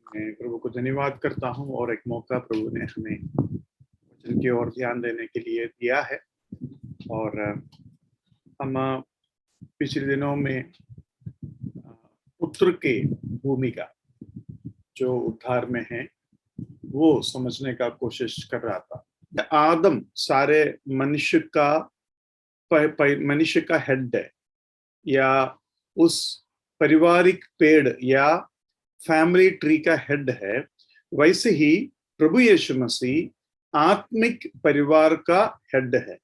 मैं प्रभु को धन्यवाद करता हूँ और एक मौका प्रभु ने हमें वचन की ओर ध्यान देने के लिए दिया है। और हम पिछले दिनों में पुत्र के भूमिका जो उद्धार में है वो समझने का कोशिश कर रहा था। आदम सारे मनुष्य का हेड है, या उस पारिवारिक पेड़ या फैमिली ट्री का हेड है। वैसे ही प्रभु यीशु मसीह आत्मिक परिवार का हेड है,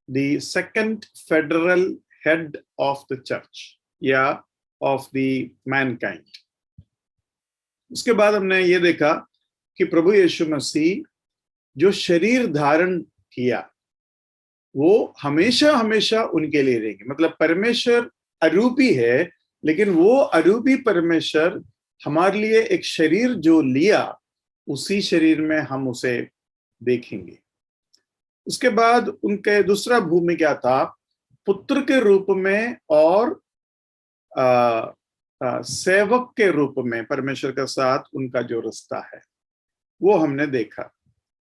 the second federal head of the church या ऑफ द मैनकाइंड। उसके बाद हमने ये देखा कि प्रभु यीशु मसीह जो शरीर धारण किया वो हमेशा हमेशा उनके लिए रहेंगे। मतलब परमेश्वर अरूपी है, लेकिन वो अरूपी परमेश्वर हमारे लिए एक शरीर जो लिया, उसी शरीर में हम उसे देखेंगे। उसके बाद उनके दूसरा भूमिका था पुत्र के रूप में और सेवक के रूप में परमेश्वर के साथ उनका जो रिश्ता है वो हमने देखा।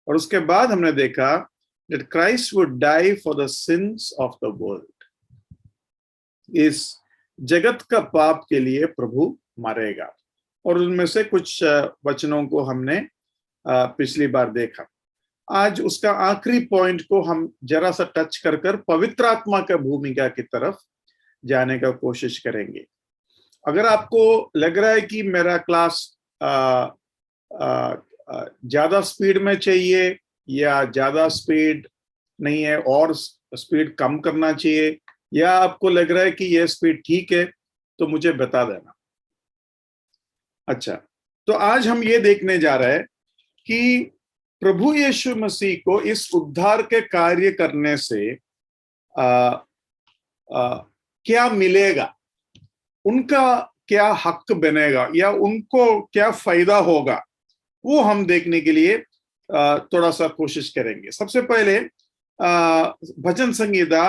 और उसके बाद हमने देखा that Christ would die for the sins of the world। इस जगत का पाप के लिए प्रभु मरेगा। और उनमें से कुछ वचनों को हमने पिछली बार देखा। आज उसका आखिरी पॉइंट को हम जरा सा टच कर पवित्र आत्मा का भूमिका की तरफ जाने का कोशिश करेंगे। अगर आपको लग रहा है कि मेरा क्लास ज्यादा स्पीड में चाहिए या ज्यादा स्पीड नहीं है और स्पीड कम करना चाहिए, या आपको लग रहा है कि यह स्पीड ठीक है, तो मुझे बता देना। अच्छा, तो आज हम ये देखने जा रहे हैं कि प्रभु यीशु मसीह को इस उद्धार के कार्य करने से क्या मिलेगा, उनका क्या हक बनेगा या उनको क्या फायदा होगा, वो हम देखने के लिए थोड़ा सा कोशिश करेंगे। सबसे पहले भजन संहिता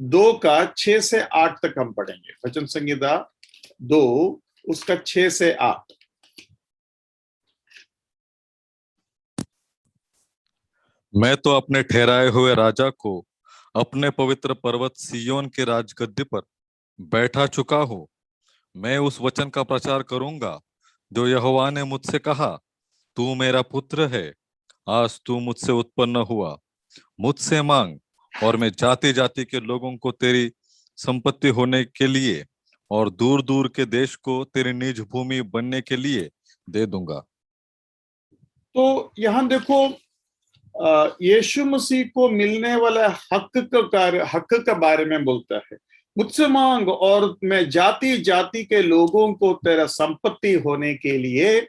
2 का 6 से 8 तक हम पढ़ेंगे। भजन संहिता 2 उसका 6 से 8। मैं तो अपने ठहराए हुए राजा को अपने पवित्र पर्वत सिय्योन के राजगद्दी पर बैठा चुका हूँ। मैं उस वचन का प्रचार करूंगा जो यहोवा ने मुझसे कहा, तू मेरा पुत्र है, आज तू मुझसे उत्पन्न हुआ। मुझसे मांग और मैं जाति जाति के लोगों को तेरी संपत्ति होने के लिए और दूर दूर के देश को तेरी निज भूमि बनने के लिए दे दूंगा। तो यहां देखो, यीशु मसीह को मिलने वाला हक का बारे में बोलता है। मुझसे मांग और मैं जाति जाति के लोगों को तेरा संपत्ति होने के लिए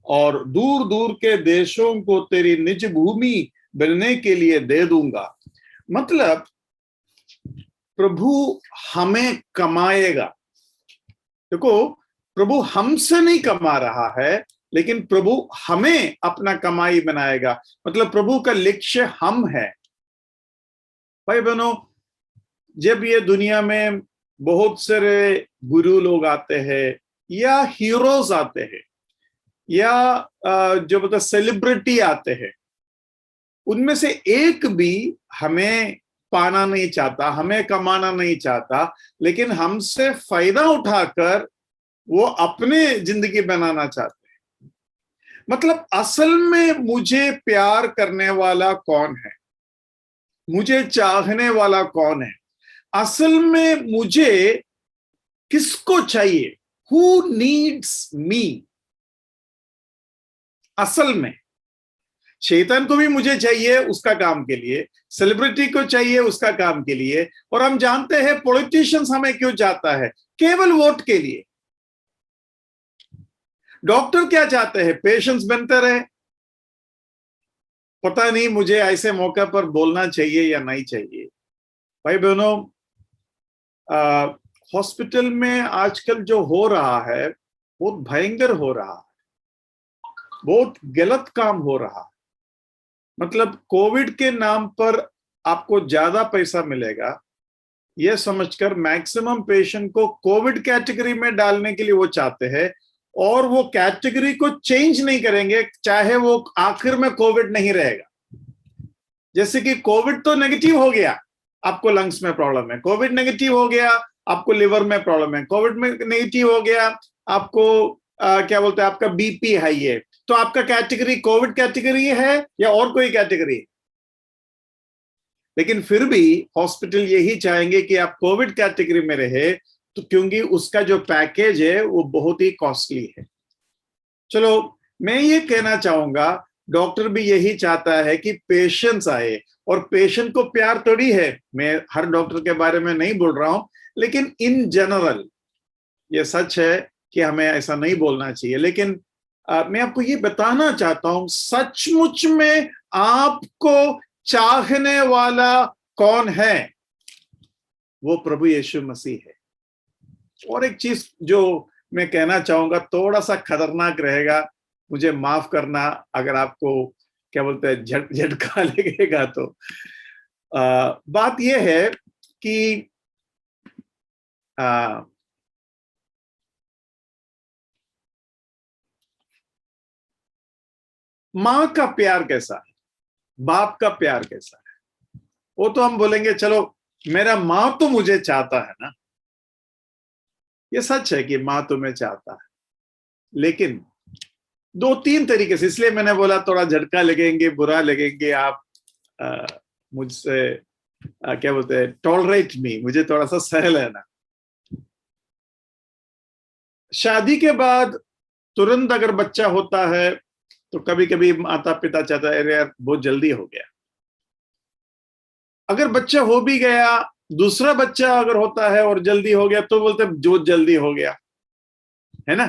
और दूर दूर के देशों को तेरी निज भूमि बनने के लिए दे दूंगा। मतलब प्रभु हमें कमाएगा। देखो, प्रभु हमसे नहीं कमा रहा है, लेकिन प्रभु हमें अपना कमाई बनाएगा। मतलब प्रभु का लक्ष्य हम है। भाई बहनों, जब ये दुनिया में बहुत सारे गुरु लोग आते हैं या हीरोज आते हैं या जो मतलब सेलिब्रिटी आते हैं, उनमें से एक भी हमें पाना नहीं चाहता, हमें कमाना नहीं चाहता, लेकिन हमसे फायदा उठाकर वो अपने जिंदगी बनाना चाहते हैं। मतलब असल में मुझे प्यार करने वाला कौन है, मुझे चाहने वाला कौन है, असल में मुझे किसको चाहिए, हु नीड्स मी। असल में शैतान को भी मुझे चाहिए उसका काम के लिए, सेलिब्रिटी को चाहिए उसका काम के लिए, और हम जानते हैं पॉलिटिशियंस हमें क्यों चाहता है, केवल वोट के लिए। डॉक्टर क्या चाहते हैं, पेशेंट्स बनते रहे। पता नहीं मुझे ऐसे मौके पर बोलना चाहिए या नहीं चाहिए। भाई बहनों, हॉस्पिटल में आजकल जो हो रहा है बहुत भयंकर हो रहा है, बहुत गलत काम हो रहा है। मतलब कोविड के नाम पर आपको ज्यादा पैसा मिलेगा, यह समझकर मैक्सिमम पेशेंट को कोविड कैटेगरी में डालने के लिए वो चाहते हैं, और वो कैटेगरी को चेंज नहीं करेंगे, चाहे वो आखिर में कोविड नहीं रहेगा। जैसे कि कोविड तो नेगेटिव हो गया, आपको लंग्स में प्रॉब्लम है, कोविड नेगेटिव हो गया, आपको लिवर में प्रॉब्लम है, कोविड में नेगेटिव हो गया, आपको क्या बोलते हैं, आपका बीपी हाई है, तो आपका कैटेगरी कोविड कैटेगरी है या और कोई कैटेगरी है? लेकिन फिर भी हॉस्पिटल यही चाहेंगे कि आप कोविड कैटेगरी में रहे, तो क्योंकि उसका जो पैकेज है वो बहुत ही कॉस्टली है। चलो, मैं ये कहना चाहूंगा, डॉक्टर भी यही चाहता है कि पेशेंट्स आए, और पेशेंट को प्यार थोड़ी है, मैं हर डॉक्टर के बारे में नहीं बोल रहा हूं, लेकिन इन जनरल ये सच है कि हमें ऐसा नहीं बोलना चाहिए। लेकिन मैं आपको ये बताना चाहता हूं, सचमुच में आपको चाहने वाला कौन है? वो प्रभु यीशु मसीह है। और एक चीज जो मैं कहना चाहूंगा, थोड़ा सा खतरनाक रहेगा, मुझे माफ करना अगर आपको क्या बोलते हैं झटका लगेगा, तो बात यह है कि मां का प्यार कैसा है, बाप का प्यार कैसा है, वो तो हम बोलेंगे चलो मेरा मां तो मुझे चाहता है ना, ये सच है कि मां तुम्हें चाहता है, लेकिन दो तीन तरीके से, इसलिए मैंने बोला थोड़ा झटका लगेंगे, बुरा लगेंगे, आप मुझसे क्या बोलते हैं, टॉलरेट मी, मुझे थोड़ा सा सहल है ना। शादी के बाद तुरंत अगर बच्चा होता है तो कभी कभी माता पिता चाहता है अरे यार बहुत जल्दी हो गया। अगर बच्चा हो भी गया, दूसरा बच्चा अगर होता है और जल्दी हो गया, तो बोलते जो जल्दी हो गया, है ना।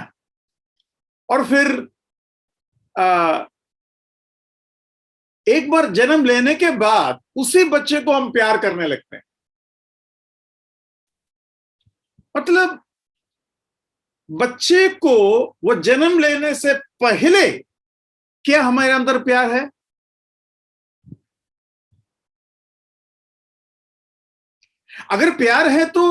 और फिर एक बार जन्म लेने के बाद उसी बच्चे को हम प्यार करने लगते हैं। मतलब बच्चे को वो जन्म लेने से पहले क्या हमारे अंदर प्यार है? अगर प्यार है तो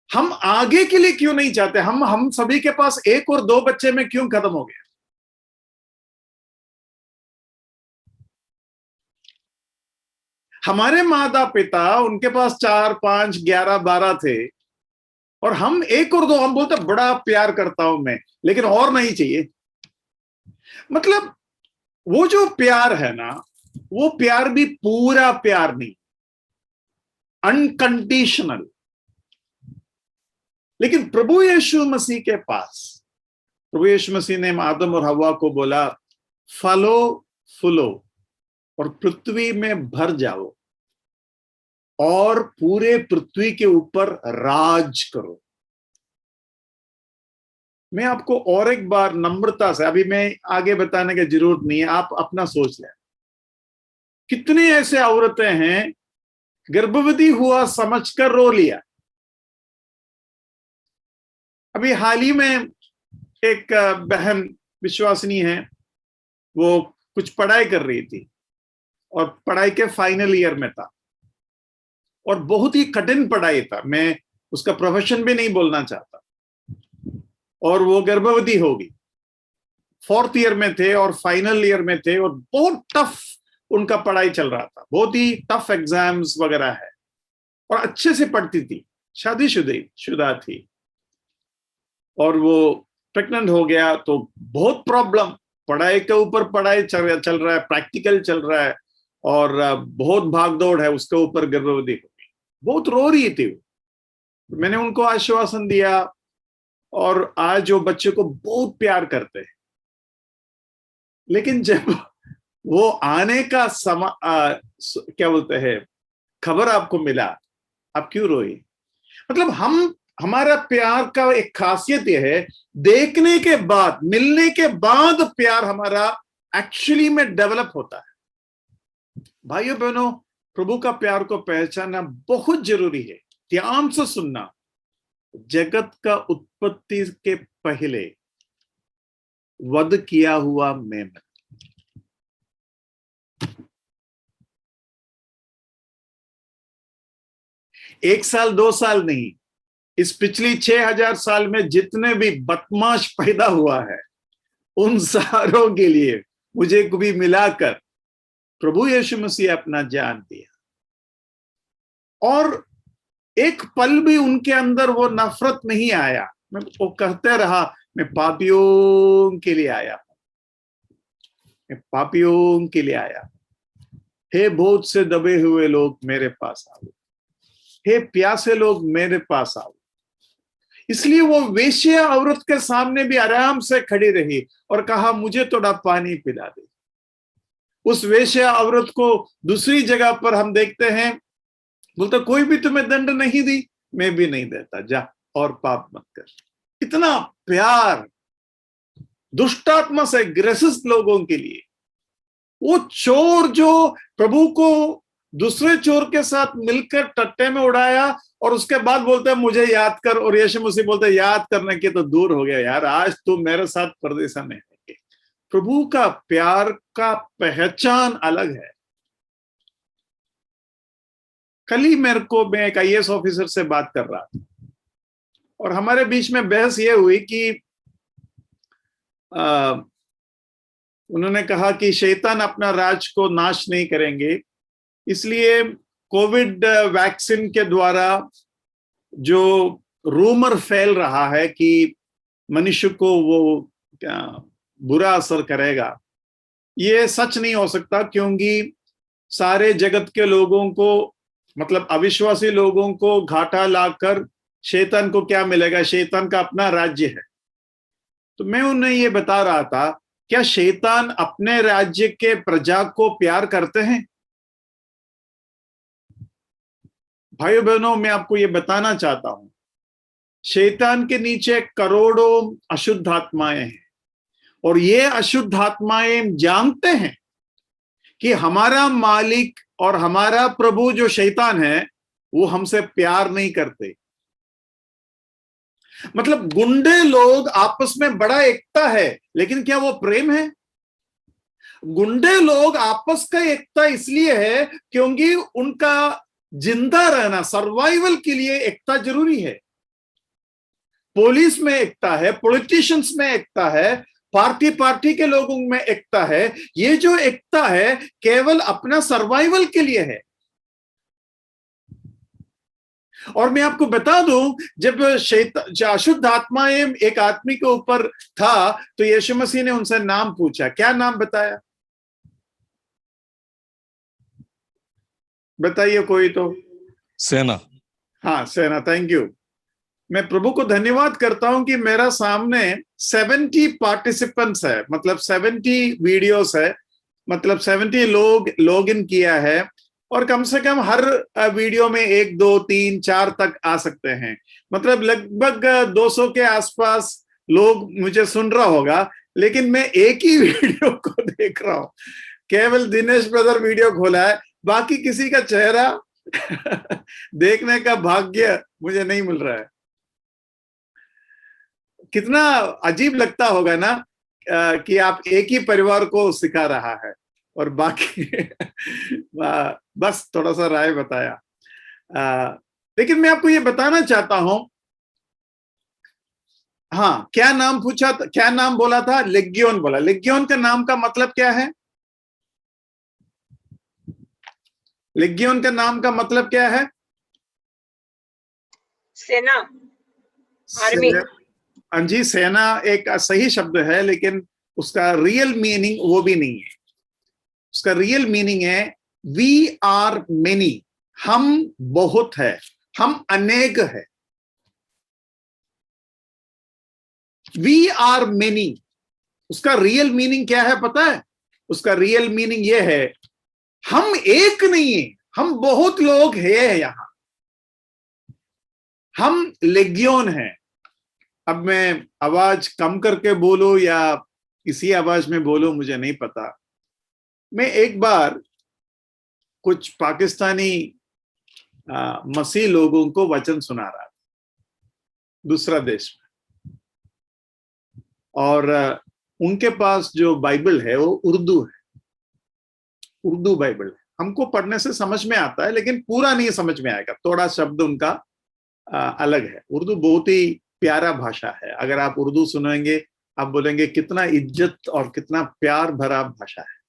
हम आगे के लिए क्यों नहीं चाहते? हम सभी के पास एक और दो बच्चे में क्यों खत्म हो गया? हमारे माता पिता, उनके पास 4 5 11 12 थे, और हम एक और दो, हम बोलते बड़ा प्यार करता हूं मैं, लेकिन और नहीं चाहिए। मतलब वो जो प्यार है ना, वो प्यार भी पूरा प्यार नहीं, अनकंडीशनल। लेकिन प्रभु यीशु मसीह के पास, प्रभु यीशु मसीह ने आदम और हवा को बोला फलो फूलो और पृथ्वी में भर जाओ और पूरे पृथ्वी के ऊपर राज करो। मैं आपको और एक बार नम्रता से, अभी मैं आगे बताने की जरूरत नहीं है, आप अपना सोच लें। कितनी ऐसे औरतें हैं गर्भवती हुआ समझकर रो लिया। अभी हाल ही में एक बहन विश्वासिनी है, वो कुछ पढ़ाई कर रही थी और पढ़ाई के फाइनल ईयर में था, और बहुत ही कठिन पढ़ाई था, मैं उसका प्रोफेशन भी नहीं बोलना चाहता, और वो गर्भवती होगी। 4th ईयर में थे और फाइनल ईयर में थे, और बहुत टफ उनका पढ़ाई चल रहा था, बहुत ही टफ एग्जाम्स वगैरह है, और अच्छे से पढ़ती थी, शादीशुदा थी, और वो प्रेग्नेंट हो गया तो बहुत प्रॉब्लम, पढ़ाई के ऊपर पढ़ाई चल रहा है, प्रैक्टिकल चल रहा है, और बहुत भागदौड़ है, उसके ऊपर गर्भवती हो गई, बहुत रो रही थी। मैंने उनको आश्वासन दिया, और आज वो बच्चे को बहुत प्यार करते हैं। लेकिन जब वो आने का क्या बोलते हैं, खबर आपको मिला, आप क्यों रोई? मतलब हमारा प्यार का एक खासियत यह है, देखने के बाद, मिलने के बाद प्यार हमारा एक्चुअली में डेवलप होता है। भाइयों बहनों, प्रभु का प्यार को पहचानना बहुत जरूरी है। ध्यान से सुनना, जगत का उत्पत्ति के पहले वध किया हुआ मेमन, एक साल 2 साल नहीं, इस पिछली 6000 साल में जितने भी बदमाश पैदा हुआ है उन सारों के लिए मुझे को भी मिलाकर प्रभु यीशु मसीह अपना जान दिया, और एक पल भी उनके अंदर वो नफरत नहीं आया। वो कहते रहा, मैं पापियों के लिए आया, मैं पापियों के लिए आया। हे बोझ से दबे हुए लोग मेरे पास आओ, हे प्यासे लोग मेरे पास आओ। इसलिए वो वेश्या औरत के सामने भी आराम से खड़ी रही और कहा, मुझे थोड़ा पानी पिला दे। उस वेश्या औरत को दूसरी जगह पर हम देखते हैं, बोलता कोई भी तुम्हें दंड नहीं दी, मैं भी नहीं देता, जा और पाप मत कर। इतना प्यार दुष्टात्मा से ग्रसित लोगों के लिए। वो चोर जो प्रभु को दूसरे चोर के साथ मिलकर टट्टे में उड़ाया और उसके बाद बोलता है मुझे याद कर, और यीशु मसीह बोलते हैं याद करने के तो दूर हो गया यार, आज तुम मेरे साथ परदेसा में है। प्रभु का प्यार का पहचान अलग है। कल ही मेरे को, मैं एक IAS ऑफिसर से बात कर रहा था और हमारे बीच में बहस ये हुई कि उन्होंने कहा कि शैतान अपना राज को नाश नहीं करेंगे, इसलिए कोविड वैक्सीन के द्वारा जो रूमर फैल रहा है कि मनुष्य को वो क्या बुरा असर करेगा, ये सच नहीं हो सकता, क्योंकि सारे जगत के लोगों को, मतलब अविश्वासी लोगों को घाटा लाकर शैतान को क्या मिलेगा? शैतान का अपना राज्य है। तो मैं उन्हें ये बता रहा था, क्या शैतान अपने राज्य के प्रजा को प्यार करते हैं? भाइयों बहनों, मैं आपको ये बताना चाहता हूं, शैतान के नीचे करोड़ों अशुद्ध आत्माएं हैं, और ये अशुद्ध आत्माएं जानते हैं कि हमारा मालिक और हमारा प्रभु जो शैतान है वो हमसे प्यार नहीं करते। मतलब गुंडे लोग आपस में बड़ा एकता है, लेकिन क्या वो प्रेम है? गुंडे लोग आपस का एकता इसलिए है क्योंकि उनका जिंदा रहना, सर्वाइवल के लिए एकता जरूरी है। पुलिस में एकता है, पॉलिटिशियंस में एकता है, पार्टी के लोगों में एकता है। ये जो एकता है केवल अपना सर्वाइवल के लिए है। और मैं आपको बता दूं, जब अशुद्ध आत्माएं एक आदमी के ऊपर था तो यीशु मसीह ने उनसे नाम पूछा। क्या नाम बताया? बताइए कोई तो। सेना। हाँ, सेना। Thank you. मैं प्रभु को धन्यवाद करता हूं कि मेरा सामने 70 पार्टिसिपेंट्स है, मतलब 70 वीडियोस है, मतलब 70 लोग लॉग इन किया है, और कम से कम हर वीडियो में 1 2 3 4 तक आ सकते हैं। मतलब लगभग 200 के आसपास लोग मुझे सुन रहा होगा, लेकिन मैं एक ही वीडियो को देख रहा हूं। केवल दिनेश ब्रदर वीडियो खोला है, बाकी किसी का चेहरा देखने का भाग्य मुझे नहीं मिल रहा है। कितना अजीब लगता होगा ना कि आप एक ही परिवार को सिखा रहा है और बाकी बस थोड़ा सा राय बताया। लेकिन मैं आपको ये बताना चाहता हूं, हाँ, क्या नाम पूछा था, क्या नाम बोला था? लेगियोन बोला। लेगियोन का नाम का मतलब क्या है? लेगियोन का नाम का मतलब क्या है? सेना, आर्मी। हाँ जी, सेना एक सही शब्द है, लेकिन उसका रियल मीनिंग वो भी नहीं है। उसका रियल मीनिंग है वी आर मेनी, हम बहुत है, हम अनेक है। वी आर मेनी, उसका रियल मीनिंग क्या है पता है? उसका रियल मीनिंग ये है, हम एक नहीं है, हम बहुत लोग हैं यहां, हम लेगियोन हैं। अब मैं आवाज कम करके बोलूं या इसी आवाज में बोलूं मुझे नहीं पता। मैं एक बार कुछ पाकिस्तानी मसीह लोगों को वचन सुना रहा था दूसरा देश में, और उनके पास जो बाइबल है वो उर्दू है, उर्दू बाइबल है। हमको पढ़ने से समझ में आता है, लेकिन पूरा नहीं समझ में आएगा, थोड़ा शब्द उनका अलग है। उर्दू बहुत ही प्यारा भाषा है। अगर आप उर्दू सुनेंगे आप बोलेंगे कितना इज्जत और कितना प्यार भरा भाषा है।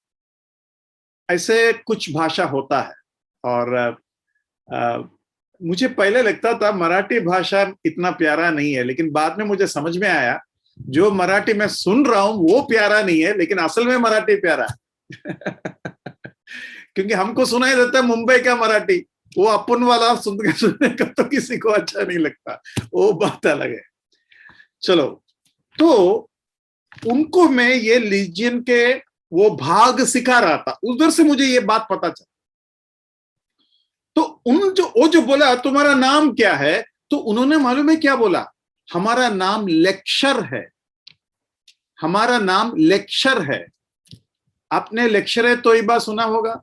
ऐसे कुछ भाषा होता है। और मुझे पहले लगता था मराठी भाषा इतना प्यारा नहीं है, लेकिन बाद में मुझे समझ में आया जो मराठी मैं सुन रहा हूं वो प्यारा नहीं है, लेकिन असल में मराठी प्यारा है। क्योंकि हमको सुनाई देता है मुंबई का मराठी, वो अपन वाला सुनने का तो किसी को अच्छा नहीं लगता, वो बात अलग है। चलो, तो उनको मैं ये लीजियन के वो भाग सिखा रहा था, उधर से मुझे ये बात पता चला। तो वो जो बोला तुम्हारा नाम क्या है, तो उन्होंने मालूम है क्या बोला, हमारा नाम लेक्चर है, हमारा नाम लेक्चर है। आपने लेक्चर तोयबा सुना होगा,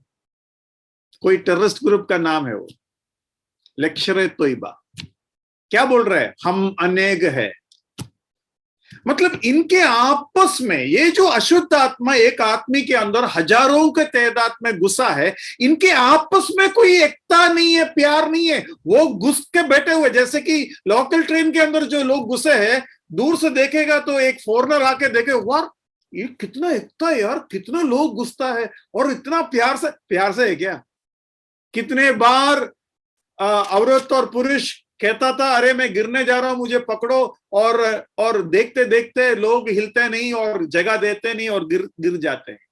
कोई टेररिस्ट ग्रुप का नाम है वो, लेक्चर तोयबा। क्या बोल रहे हैं, हम अनेक है। मतलब इनके आपस में ये जो अशुद्ध आत्मा एक आदमी के अंदर हजारों के तादाद में घुसा है, इनके आपस में कोई एकता नहीं है, प्यार नहीं है। वो घुस के बैठे हुए, जैसे कि लोकल ट्रेन के अंदर जो लोग घुसे हैं, दूर से देखेगा तो एक फॉरेनर आके देखे, वाह ये कितना एकता है यार, कितना लोग घुसता है और इतना प्यार से है क्या। कितने बार औरत और पुरुष कहता था अरे मैं गिरने जा रहा हूं मुझे पकड़ो, और देखते देखते लोग हिलते नहीं और जगह देते नहीं और गिर जाते हैं।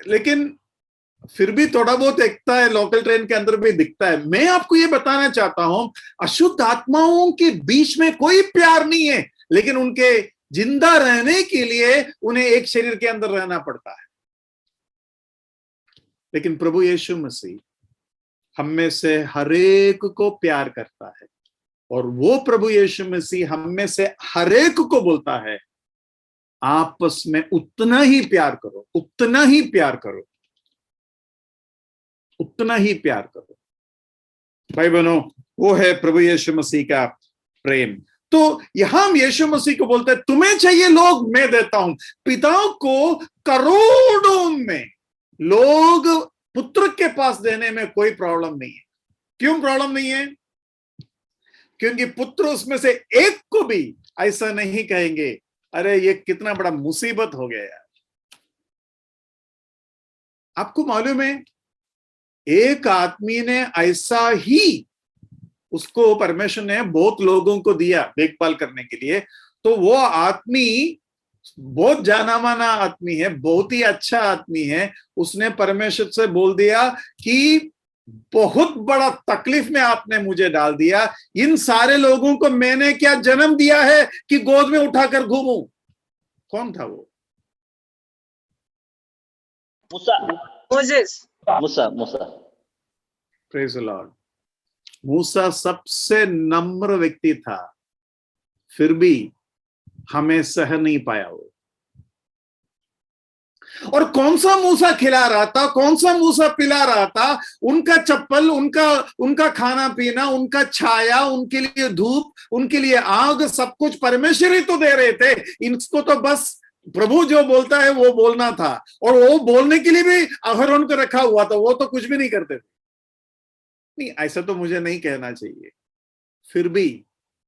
लेकिन फिर भी थोड़ा बहुत एकता है, लोकल ट्रेन के अंदर भी दिखता है। मैं आपको ये बताना चाहता हूं, अशुद्ध आत्माओं के बीच में कोई प्यार नहीं है, लेकिन उनके जिंदा रहने के लिए उन्हें एक शरीर के अंदर रहना पड़ता है। लेकिन प्रभु यीशु मसीह हम में से हर एक को प्यार करता है, और वो प्रभु यीशु मसीह हम में से हर एक को बोलता है आपस में उतना ही प्यार करो, उतना ही प्यार करो, उतना ही प्यार करो। भाई बहनों, वो है प्रभु यीशु मसीह का प्रेम। तो यहां हम यीशु मसीह को बोलते हैं तुम्हें चाहिए लोग, मैं देता हूं। पिताओं को करोड़ों में लोग पुत्र के पास देने में कोई प्रॉब्लम नहीं है। क्यों प्रॉब्लम नहीं है? क्योंकि पुत्र उसमें से एक को भी ऐसा नहीं कहेंगे अरे ये कितना बड़ा मुसीबत हो गया यार। आपको मालूम है, एक आदमी ने ऐसा ही, उसको परमेश्वर ने बहुत लोगों को दिया देखभाल करने के लिए, तो वो आदमी बहुत जाना माना आदमी है, बहुत ही अच्छा आदमी है। उसने परमेश्वर से बोल दिया कि बहुत बड़ा तकलीफ में आपने मुझे डाल दिया, इन सारे लोगों को मैंने क्या जन्म दिया है कि गोद में उठाकर घूमूं। कौन था वो? मूसा। मोसेस। मूसा। मूसा। Praise the Lord. मूसा सबसे नम्र व्यक्ति था, फिर भी हमें सह नहीं पाया वो। और कौन सा मूसा खिला रहा था, कौन सा मूसा पिला रहा था? उनका चप्पल, उनका खाना पीना, उनका छाया, उनके लिए धूप, उनके लिए आग, सब कुछ परमेश्वर ही तो दे रहे थे। इनको तो बस प्रभु जो बोलता है वो बोलना था, और वो बोलने के लिए भी अहरोन को रखा हुआ था, वो तो कुछ भी नहीं करते थे। नहीं, ऐसा तो मुझे नहीं कहना चाहिए। फिर भी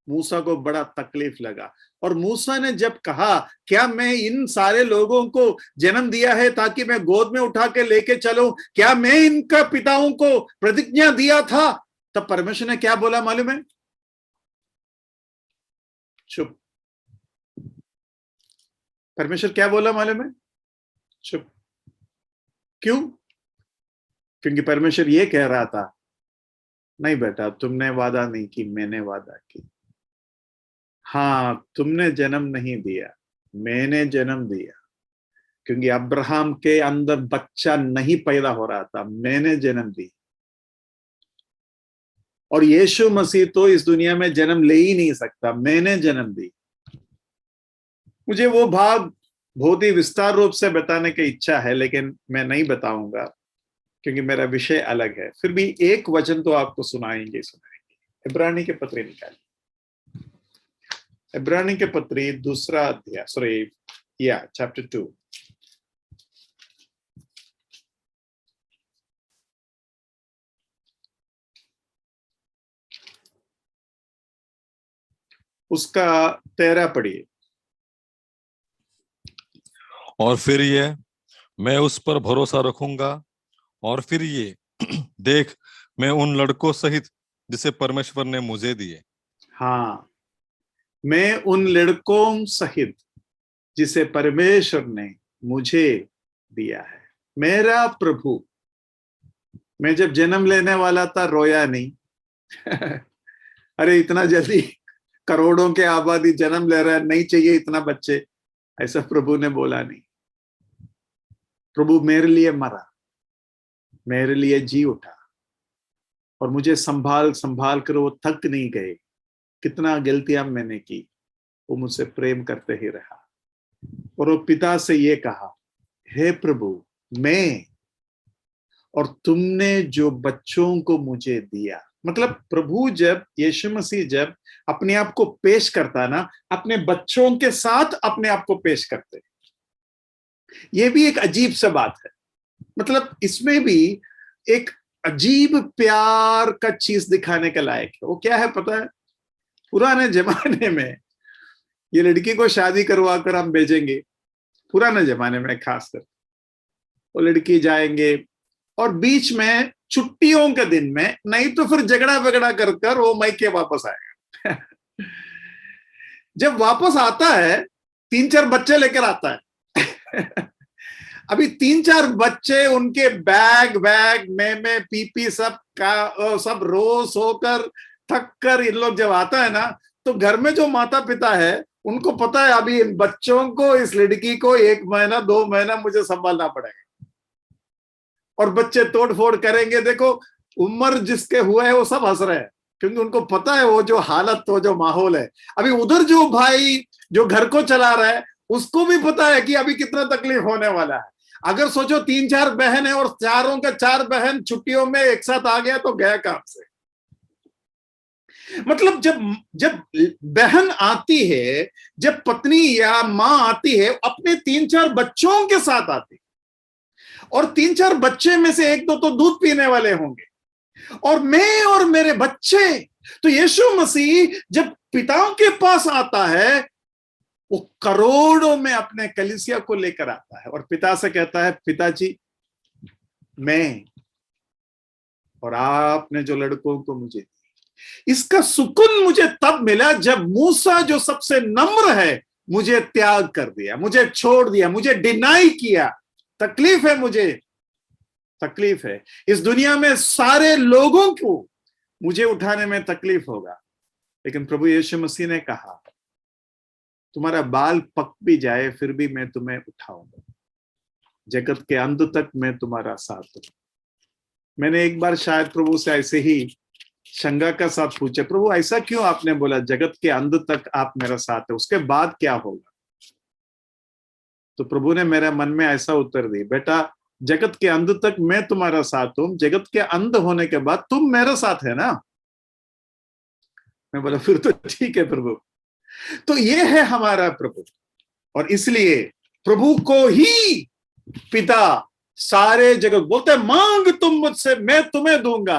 मूसा को बड़ा तकलीफ लगा, और मूसा ने जब कहा क्या मैं इन सारे लोगों को जन्म दिया है ताकि मैं गोद में उठा के लेके चलूं, क्या मैं इनका पिताओं को प्रतिज्ञा दिया था? तब परमेश्वर ने क्या बोला मालूम है? चुप। परमेश्वर क्या बोला मालूम है? चुप। क्यों? क्योंकि परमेश्वर ये कह रहा था, नहीं बेटा तुमने वादा नहीं की, मैंने वादा की। हाँ, तुमने जन्म नहीं दिया, मैंने जन्म दिया। क्योंकि अब्राहम के अंदर बच्चा नहीं पैदा हो रहा था, मैंने जन्म दी। और यीशु मसीह तो इस दुनिया में जन्म ले ही नहीं सकता, मैंने जन्म दी। मुझे वो भाग बहुत ही विस्तार रूप से बताने की इच्छा है, लेकिन मैं नहीं बताऊंगा क्योंकि मेरा विषय अलग है। फिर भी एक वचन तो आपको सुनाएंगे। इब्रानी के पत्री निकालिए, इब्रानी के पत्री दूसरा अध्याय, चैप्टर 2। उसका 13 पढ़िए। और फिर ये, मैं उस पर भरोसा रखूंगा। और फिर ये, देख, मैं उन लड़कों सहित जिसे परमेश्वर ने मुझे दिए। हाँ, मैं उन लड़कों सहित जिसे परमेश्वर ने मुझे दिया है। मेरा प्रभु, मैं जब जन्म लेने वाला था रोया नहीं। अरे इतना जल्दी करोड़ों के आबादी जन्म ले रहा है, नहीं चाहिए इतना बच्चे, ऐसा प्रभु ने बोला नहीं। प्रभु मेरे लिए मरा, मेरे लिए जी उठा, और मुझे संभाल संभाल कर वो थक नहीं गए। कितना गलतियां मैंने की, वो मुझसे प्रेम करते ही रहा। और वो पिता से ये कहा, हे प्रभु, मैं और तुमने जो बच्चों को मुझे दिया। मतलब प्रभु जब, यीशु मसीह जब अपने आप को पेश करता ना, अपने बच्चों के साथ अपने आप को पेश करते। ये भी एक अजीब सा बात है। मतलब इसमें भी एक अजीब प्यार का चीज दिखाने के लायक है। वो क्या है पता है? पुराने जमाने में ये लड़की को शादी करवा कर हम भेजेंगे, पुराने जमाने में खासकर, वो लड़की जाएंगे और बीच में छुट्टियों के दिन में, नहीं तो फिर झगड़ा वगड़ा कर कर वो मायके वापस आएगा। जब वापस आता है 3-4 बच्चे लेकर आता है। अभी 3-4 बच्चे, उनके बैग बैग में पीपी सब का सब रोज होकर थक कर इन लोग जब आता है ना, तो घर में जो माता पिता है उनको पता है अभी इन बच्चों को, इस लड़की को 1 महीना 2 महीना मुझे संभालना पड़ेगा। और बच्चे तोड़ फोड़ करेंगे। देखो, उम्र जिसके हुए है वो सब हंस रहे हैं, क्योंकि उनको पता है वो जो हालत, वो जो माहौल है। अभी उधर जो भाई जो घर को चला रहा है, उसको भी पता है कि अभी कितना तकलीफ होने वाला है। अगर सोचो 3-4 बहन है और चारों का 4 बहन छुट्टियों में एक साथ आ गया तो गया काम से। मतलब जब जब बहन आती है, जब पत्नी या मां आती है, अपने 3-4 बच्चों के साथ आती है, और 3-4 बच्चे में से 1-2 तो दूध पीने वाले होंगे, और मैं और मेरे बच्चे। तो यीशु मसीह जब पिताओं के पास आता है, वो करोड़ों में अपने कलीसिया को लेकर आता है और पिता से कहता है, पिताजी, मैं और आपने जो लड़कों को मुझे दी, इसका सुकून मुझे तब मिला जब मूसा जो सबसे नम्र है, मुझे त्याग कर दिया, मुझे छोड़ दिया, मुझे डिनाई किया। तकलीफ है, मुझे तकलीफ है। इस दुनिया में सारे लोगों को मुझे उठाने में तकलीफ होगा, लेकिन प्रभु यीशु मसीह ने कहा, तुम्हारा बाल पक भी जाए फिर भी मैं तुम्हें उठाऊंगा, जगत के अंत तक मैं तुम्हारा साथ दूंगा। मैंने एक बार शायद प्रभु से ऐसे ही शंका का साथ पूछा, प्रभु ऐसा क्यों आपने बोला जगत के अंत तक आप मेरा साथ है, उसके बाद क्या होगा? तो प्रभु ने मेरे मन में ऐसा उत्तर दी, बेटा, जगत के अंत तक मैं तुम्हारा साथ हूं, जगत के अंत होने के बाद तुम मेरे साथ है ना। मैं बोला फिर तो ठीक है प्रभु। तो ये है हमारा प्रभु, और इसलिए प्रभु को ही पिता सारे जगत बोलते हैं, मांग तुम मुझसे मैं तुम्हें दूंगा।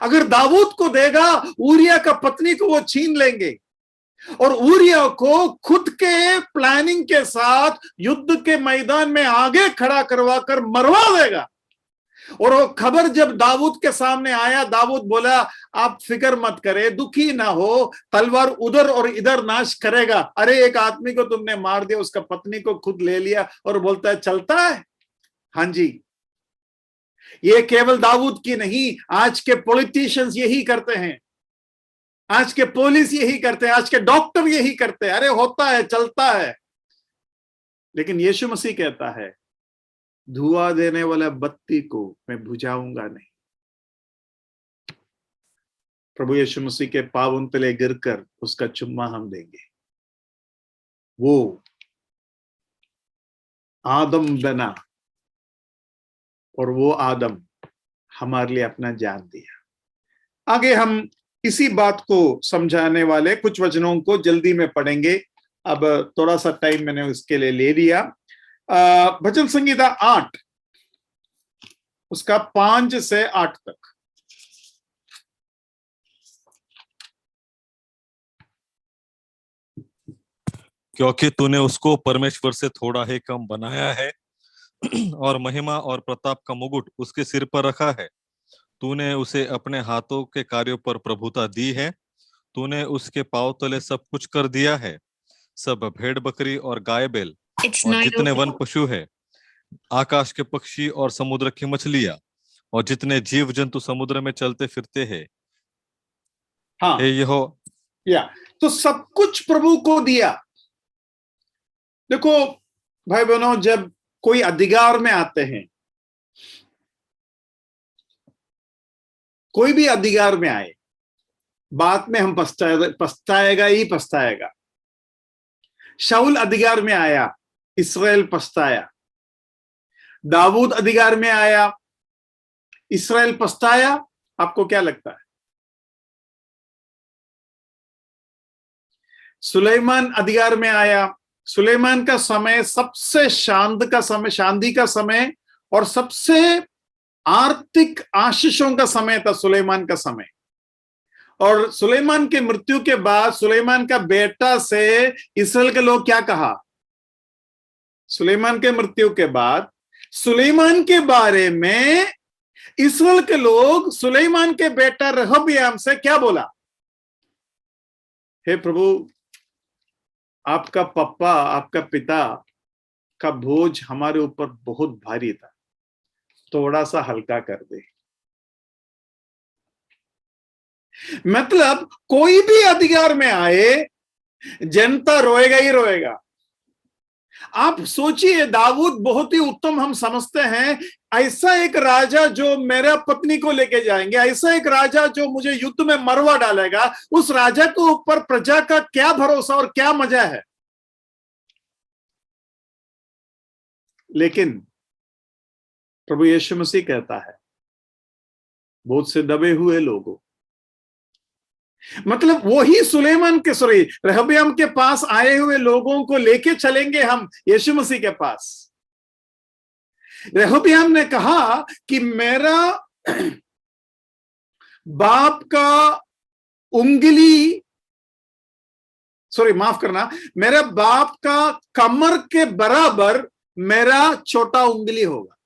अगर दाऊद को देगा, ऊरिया का पत्नी को वो छीन लेंगे और ऊरिया को खुद के प्लानिंग के साथ युद्ध के मैदान में आगे खड़ा करवा कर मरवा देगा। और वो खबर जब दाऊद के सामने आया, दाऊद बोला, आप फिक्र मत करें, दुखी ना हो, तलवार उधर और इधर नाश करेगा। अरे एक आदमी को तुमने मार दिया, उसका पत्नी को खुद ले लिया, और बोलता है चलता है। हाँ जी, ये केवल दाऊद की नहीं, आज के पॉलिटिशियंस यही करते हैं, आज के पुलिस यही करते हैं, आज के डॉक्टर यही करते हैं। अरे होता है, चलता है। लेकिन यीशु मसीह कहता है, धुआं देने वाला बत्ती को मैं बुझाऊंगा नहीं। प्रभु यीशु मसीह के पावन तले गिरकर उसका चुम्मा हम देंगे। वो आदम बना और वो आदम हमारे लिए अपना जान दिया। आगे हम इसी बात को समझाने वाले कुछ वचनों को जल्दी में पढ़ेंगे। अब थोड़ा सा टाइम मैंने उसके लिए ले लिया। भजन संगीता 8 उसका 5 से 8 तक। क्योंकि तूने उसको परमेश्वर से थोड़ा ही कम बनाया है और महिमा और प्रताप का मुकुट उसके सिर पर रखा है। तूने उसे अपने हाथों के कार्यों पर प्रभुता दी है। तूने उसके पांव तले सब कुछ कर दिया है। सब भेड़ बकरी और गाय बैल और जितने वन पशु है, आकाश के पक्षी और समुद्र की मछलियां और जितने जीव जंतु समुद्र में चलते फिरते हैं, हाँ, हे यहो। या तो सब कुछ प्रभु को दिया। देखो भाई बहनों, जब कोई अधिकार में आते हैं, कोई भी अधिकार में आए, बाद में हम पछताएगा ही पछताएगा। शाऊल अधिकार में आया, इस्राएल पछताया। दाऊद अधिकार में आया, इस्राएल पछताया। आपको क्या लगता है? सुलेमान अधिकार में आया, सुलेमान का समय सबसे शांति का समय और सबसे आर्थिक आशीषों का समय था, सुलेमान का समय। और सुलेमान के मृत्यु के बाद सुलेमान का बेटा से इस्राएल के लोग क्या कहा? सुलेमान के मृत्यु के बाद सुलेमान के बारे में इस्राएल के लोग सुलेमान के बेटा रहब्याम से क्या बोला? हे प्रभु, आपका पप्पा, आपका पिता का बोझ हमारे ऊपर बहुत भारी था, थोड़ा सा हल्का कर दे। मतलब कोई भी अधिकार में आए, जनता रोएगा ही रोएगा। आप सोचिए, दाऊद बहुत ही उत्तम हम समझते हैं, ऐसा एक राजा जो मेरा पत्नी को लेके जाएंगे, ऐसा एक राजा जो मुझे युद्ध में मरवा डालेगा, उस राजा के ऊपर प्रजा का क्या भरोसा और क्या मजा है। लेकिन प्रभु यीशु मसीह कहता है, बहुत से दबे हुए लोगों, मतलब वही सुलेमान के रहब्याम के पास आए हुए लोगों को लेके चलेंगे हम यीशु मसीह के पास। रहब्याम ने कहा कि मेरा बाप का उंगली, माफ करना, मेरे बाप का कमर के बराबर मेरा छोटा उंगली होगा।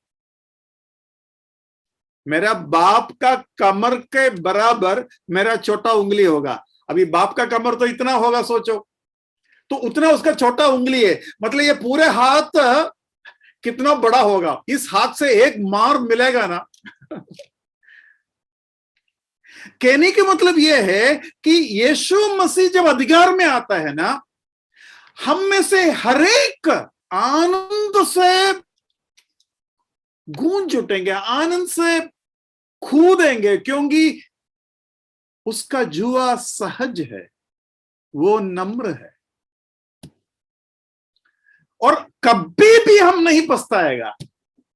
मेरा बाप का कमर के बराबर मेरा छोटा उंगली होगा। अभी बाप का कमर तो इतना होगा, सोचो, तो उतना उसका छोटा उंगली है। मतलब ये पूरे हाथ कितना बड़ा होगा। इस हाथ से एक मार मिलेगा ना। कहने के मतलब यह है कि यीशु मसीह जब अधिकार में आता है ना, हम में से हरेक आनंद से गूंज उठेंगे, आनंद से कूदेंगे, क्योंकि उसका जुआ सहज है, वो नम्र है और कभी भी हम नहीं पछताएगा,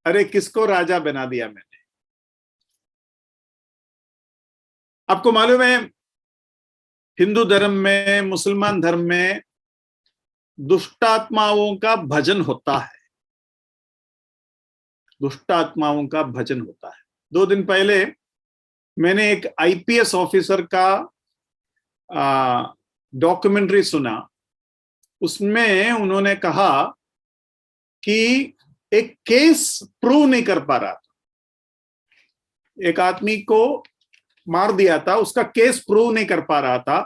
अरे किसको राजा बना दिया मैंने। आपको मालूम है, हिंदू धर्म में, मुसलमान धर्म में दुष्टात्माओं का भजन होता है। दुष्टात्माओं का भजन होता है। 2 दिन पहले मैंने एक आईपीएस ऑफिसर का डॉक्यूमेंट्री सुना। उसमें उन्होंने कहा कि एक केस प्रूव नहीं कर पा रहा था, एक आदमी को मार दिया था, उसका केस प्रूव नहीं कर पा रहा था।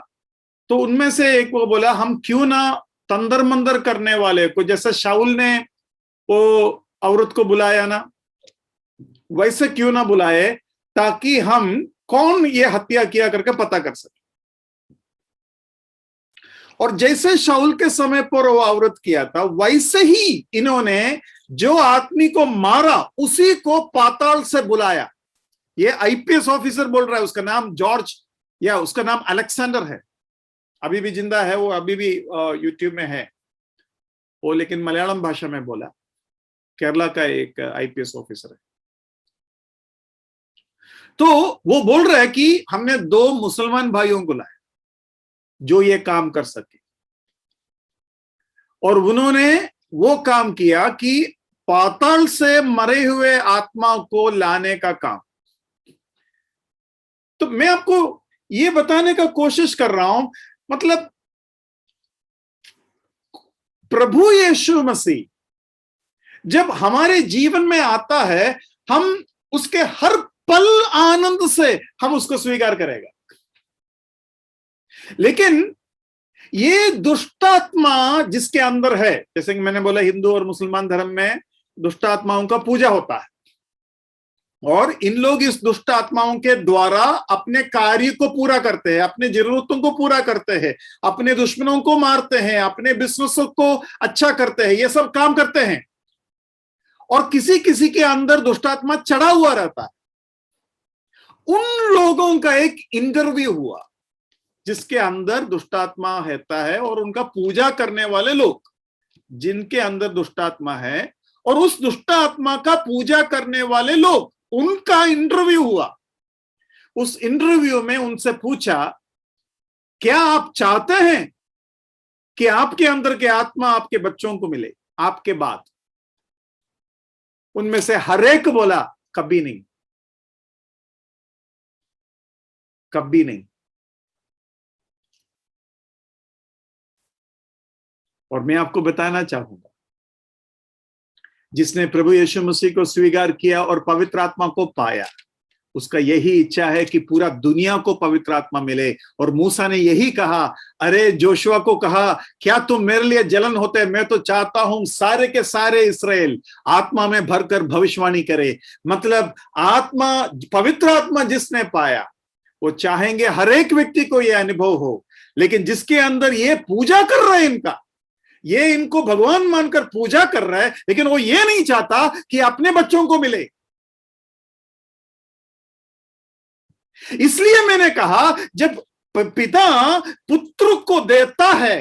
तो उनमें से एक वो बोला, हम क्यों ना तंदर मंदर करने वाले को, जैसे शाऊल ने वो औरत को बुलाया ना, वैसे क्यों ना बुलाए, ताकि हम कौन ये हत्या किया करके पता कर सके। और जैसे शाऊल के समय पर वो औरत किया था, वैसे ही इन्होंने जो आदमी को मारा उसी को पाताल से बुलाया। ये आईपीएस ऑफिसर बोल रहा है, उसका नाम जॉर्ज या उसका नाम अलेक्जेंडर है, अभी भी जिंदा है वो, अभी भी यूट्यूब में है वो, लेकिन मलयालम भाषा में बोला। केरला का एक आईपीएस ऑफिसर है। तो वो बोल रहा है कि हमने 2 मुसलमान भाइयों को लाया जो ये काम कर सके, और उन्होंने वो काम किया कि पाताल से मरे हुए आत्मा को लाने का काम। तो मैं आपको ये बताने का कोशिश कर रहा हूं, मतलब प्रभु यीशु मसीह जब हमारे जीवन में आता है, हम उसके हर पल आनंद से हम उसको स्वीकार करेगा। लेकिन ये दुष्टात्मा जिसके अंदर है, जैसे कि मैंने बोला हिंदू और मुसलमान धर्म में दुष्टात्माओं का पूजा होता है, और इन लोग इस दुष्ट आत्माओं के द्वारा अपने कार्य को पूरा करते हैं, अपने जरूरतों को पूरा करते हैं, अपने दुश्मनों को मारते हैं, अपने बिजनेस को अच्छा करते हैं, ये सब काम करते हैं। और किसी किसी के अंदर दुष्ट आत्मा चढ़ा हुआ रहता है। उन लोगों का एक इंटरव्यू हुआ जिसके अंदर दुष्टात्मा रहता है, और उनका पूजा करने वाले लोग जिनके अंदर दुष्टात्मा है, और उस दुष्टात्मा का पूजा करने वाले लोग, उनका इंटरव्यू हुआ। उस इंटरव्यू में उनसे पूछा, क्या आप चाहते हैं कि आपके अंदर के आत्मा आपके बच्चों को मिले आपके बाद? उनमें से हर एक बोला, कभी नहीं, कभी नहीं। और मैं आपको बताना चाहूंगा, जिसने प्रभु यीशु मसीह को स्वीकार किया और पवित्र आत्मा को पाया, उसका यही इच्छा है कि पूरा दुनिया को पवित्र आत्मा मिले। और मूसा ने यही कहा, अरे जोशुआ को कहा, क्या तुम मेरे लिए जलन होते? मैं तो चाहता हूं सारे के सारे इस्राएल आत्मा में भरकर भविष्यवाणी करे। मतलब आत्मा, पवित्र आत्मा जिसने पाया, वो चाहेंगे हर एक व्यक्ति को यह अनुभव हो। लेकिन जिसके अंदर ये पूजा कर रहे हैं, इनका ये इनको भगवान मानकर पूजा कर रहा है, लेकिन वो ये नहीं चाहता कि अपने बच्चों को मिले। इसलिए मैंने कहा, जब पिता पुत्र को देता है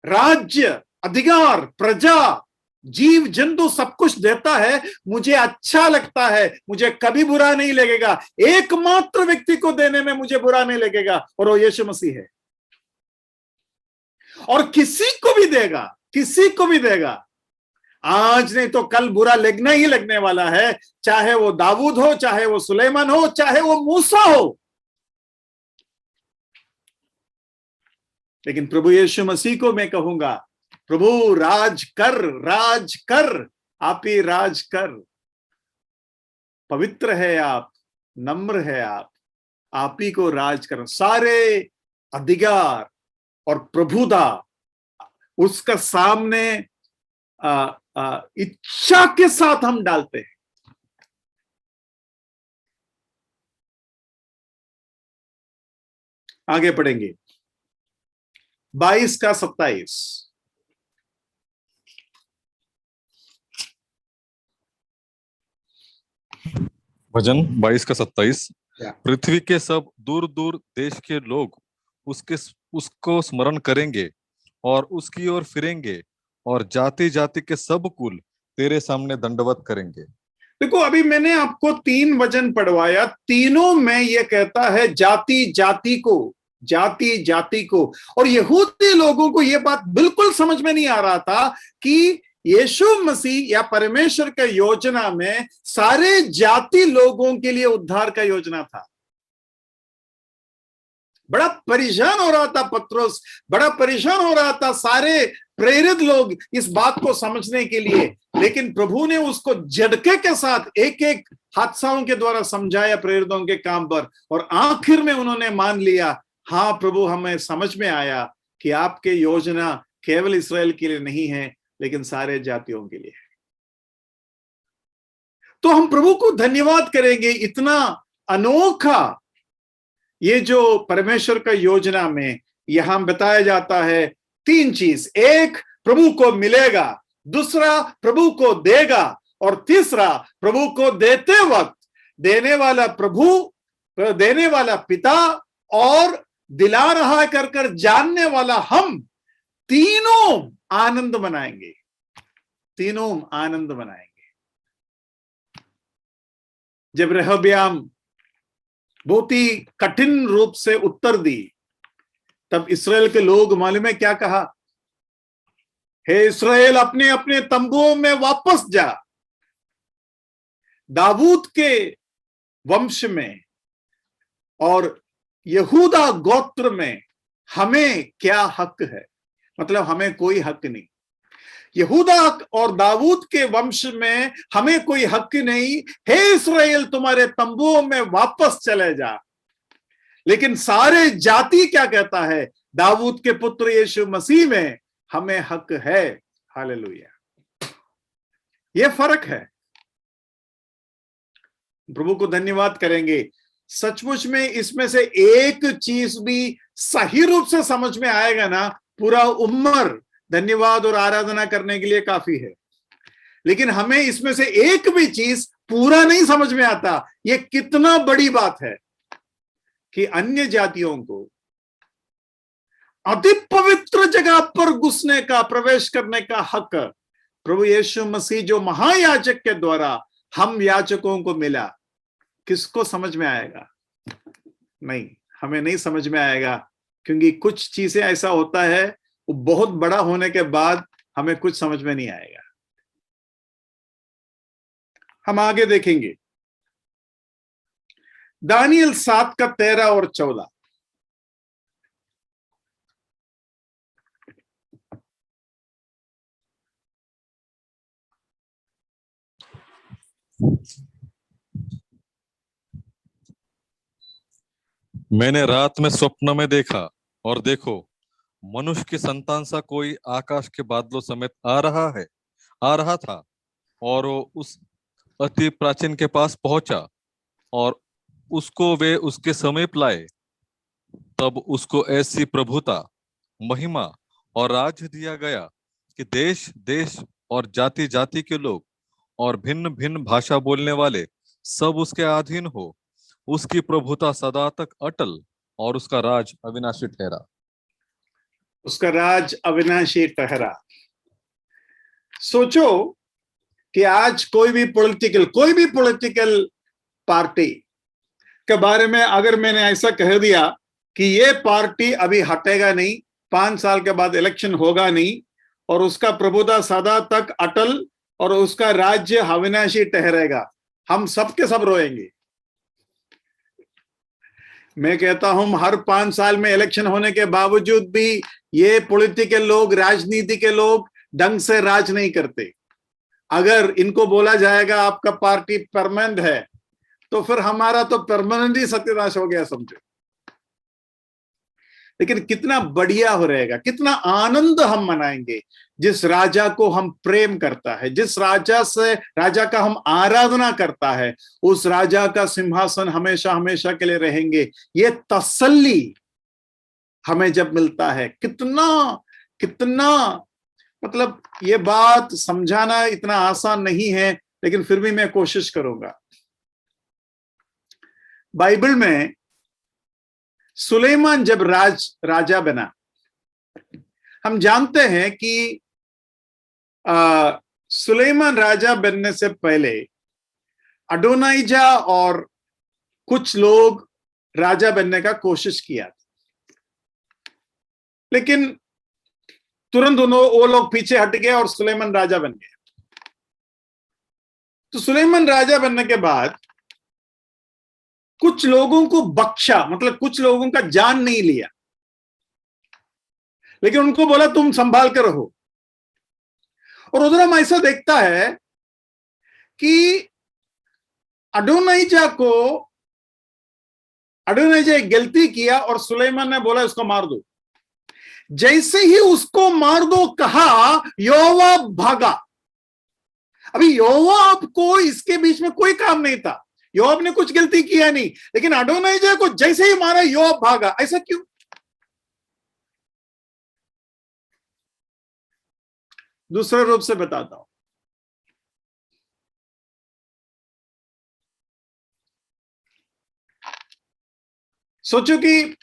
राज्य, अधिकार, प्रजा, जीव जंतु सब कुछ देता है, मुझे अच्छा लगता है, मुझे कभी बुरा नहीं लगेगा। एकमात्र व्यक्ति को देने में मुझे बुरा नहीं लगेगा, और वो यीशु मसीह है। और किसी को भी देगा, किसी को भी देगा। आज नहीं तो कल बुरा लगना ही लगने वाला है, चाहे वो दाऊद हो, चाहे वो सुलेमान हो, चाहे वो मूसा हो। लेकिन प्रभु यीशु मसीह को मैं कहूंगा, प्रभु राज कर, राज कर, आप ही राज कर। पवित्र है आप, नम्र है आप ही को राज कर। सारे अधिकार और प्रभुता उसका सामने इच्छा के साथ हम डालते हैं। आगे पढ़ेंगे 22 का 27। भजन 22 का 27। या। पृथ्वी के सब दूर दूर देश के लोग उसको स्मरण करेंगे और उसकी ओर फिरेंगे, और जाति जाति के सब कुल तेरे सामने दंडवत करेंगे। देखो, अभी मैंने आपको 3 वचन पढ़वाया, तीनों में यह कहता है जाति जाति को, जाति जाति को। और यहूदी लोगों को यह बात बिल्कुल समझ में नहीं आ रहा था कि यीशु मसीह या परमेश्वर का योजना में सारे जाति लोगों के लिए उद्धार का योजना था। बड़ा परेशान हो रहा था पत्रोस, बड़ा परेशान हो रहा था सारे प्रेरित लोग इस बात को समझने के लिए। लेकिन प्रभु ने उसको झटके के साथ एक एक हादसाओं के द्वारा समझाया प्रेरितों के काम पर, और आखिर में उन्होंने मान लिया, हाँ प्रभु, हमें समझ में आया कि आपके योजना केवल इस्राएल के लिए नहीं है, लेकिन सारे जातियों के लिए है। तो हम प्रभु को धन्यवाद करेंगे, इतना अनोखा ये जो परमेश्वर का योजना में यहां बताया जाता है 3 चीज। एक, प्रभु को मिलेगा, दूसरा प्रभु को देगा, और तीसरा प्रभु को देते वक्त देने वाला प्रभु, देने वाला पिता, और दिला रहा कर कर जानने वाला हम, तीनों आनंद मनाएंगे, तीनों आनंद मनाएंगे। जब रेहब्याम बहुत ही कठिन रूप से उत्तर दी, तब इस्राएल के लोग मालूम है क्या कहा? हे इस्राएल, अपने अपने तंबुओं में वापस जा, दाऊद के वंश में और यहूदा गोत्र में हमें क्या हक है? मतलब हमें कोई हक नहीं, यहूदा और दाऊद के वंश में हमें कोई हक नहीं। हे इस्राएल, तुम्हारे तंबुओं में वापस चले जा। लेकिन सारे जाति क्या कहता है? दाऊद के पुत्र यीशु मसीह में हमें हक है। हालेलुया। यह फर्क है। प्रभु को धन्यवाद करेंगे। सचमुच में इसमें से एक चीज भी सही रूप से समझ में आएगा ना, पूरा उम्र धन्यवाद और आराधना करने के लिए काफी है। लेकिन हमें इसमें से एक भी चीज पूरा नहीं समझ में आता। यह कितना बड़ी बात है कि अन्य जातियों को अति पवित्र जगह पर घुसने का, प्रवेश करने का हक प्रभु यीशु मसीह जो महायाजक के द्वारा हम याचकों को मिला। किसको समझ में आएगा? नहीं, हमें नहीं समझ में आएगा, क्योंकि कुछ चीजें ऐसा होता है वो बहुत बड़ा होने के बाद हमें कुछ समझ में नहीं आएगा। हम आगे देखेंगे दानियल 7 का 13 और 14। मैंने रात में स्वप्न में देखा, और देखो, मनुष्य की संतान सा कोई आकाश के बादलों समेत आ रहा था, और वो उस अति प्राचीन के पास पहुंचा और उसको वे उसके समीप लाए। तब उसको ऐसी प्रभुता, महिमा और राज दिया गया कि देश देश और जाति जाति के लोग और भिन्न भिन्न भाषा बोलने वाले सब उसके अधीन हो। उसकी प्रभुता सदा तक अटल और उसका राज अविनाशी ठहरा। उसका राज अविनाशी ठहरा। सोचो कि आज कोई भी पॉलिटिकल पार्टी के बारे में अगर मैंने ऐसा कह दिया कि ये पार्टी अभी हटेगा नहीं, 5 साल के बाद इलेक्शन होगा नहीं, और उसका प्रभुता सदा तक अटल और उसका राज्य अविनाशी ठहरेगा, हम सब के सब रोएंगे। मैं कहता हूं हर 5 साल में इलेक्शन होने के बावजूद भी ये पॉलिटिकल लोग, राजनीति के लोग ढंग से राज नहीं करते। अगर इनको बोला जाएगा आपका पार्टी परमानेंट है, तो फिर हमारा तो परमानेंट ही सत्यानाश हो गया समझो। लेकिन कितना बढ़िया हो रहेगा, कितना आनंद हम मनाएंगे जिस राजा को हम प्रेम करता है, जिस राजा का हम आराधना करता है, उस राजा का सिंहासन हमेशा हमेशा के लिए रहेंगे। ये तसल्ली हमें जब मिलता है, कितना मतलब ये बात समझाना इतना आसान नहीं है, लेकिन फिर भी मैं कोशिश करूंगा। बाइबल में सुलेमान जब राजा बना, हम जानते हैं कि सुलेमान राजा बनने से पहले अडोनाइजा और कुछ लोग राजा बनने का कोशिश किया, लेकिन तुरंत वो लोग पीछे हट गए और सुलेमान राजा बन गए। तो सुलेमान राजा बनने के बाद कुछ लोगों को बख्शा, मतलब कुछ लोगों का जान नहीं लिया, लेकिन उनको बोला तुम संभाल कर रहो। और उधर हम ऐसा देखता है कि अडोनाइजा एक गलती किया और सुलेमान ने बोला उसको मार दो। जैसे ही उसको मार दो कहा, योआब भागा। अभी योआब को इसके बीच में कोई काम नहीं था, योआब ने कुछ गलती किया नहीं, लेकिन अडोनाइजा को जैसे ही मारा योआब भागा। ऐसा क्यों? दूसरे रूप से बताता हूं। सोचो कि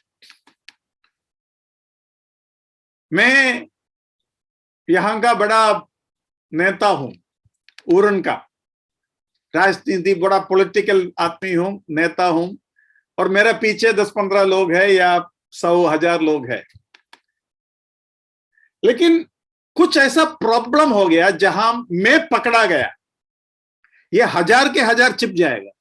मैं यहां का बड़ा नेता हूं, उरन का राजनीति, बड़ा पॉलिटिकल आदमी हूं, नेता हूं, और मेरे पीछे 10-15 लोग हैं या 100-1000 लोग हैं। लेकिन कुछ ऐसा प्रॉब्लम हो गया जहां मैं पकड़ा गया, ये 1000 के 1000 चिप जाएगा।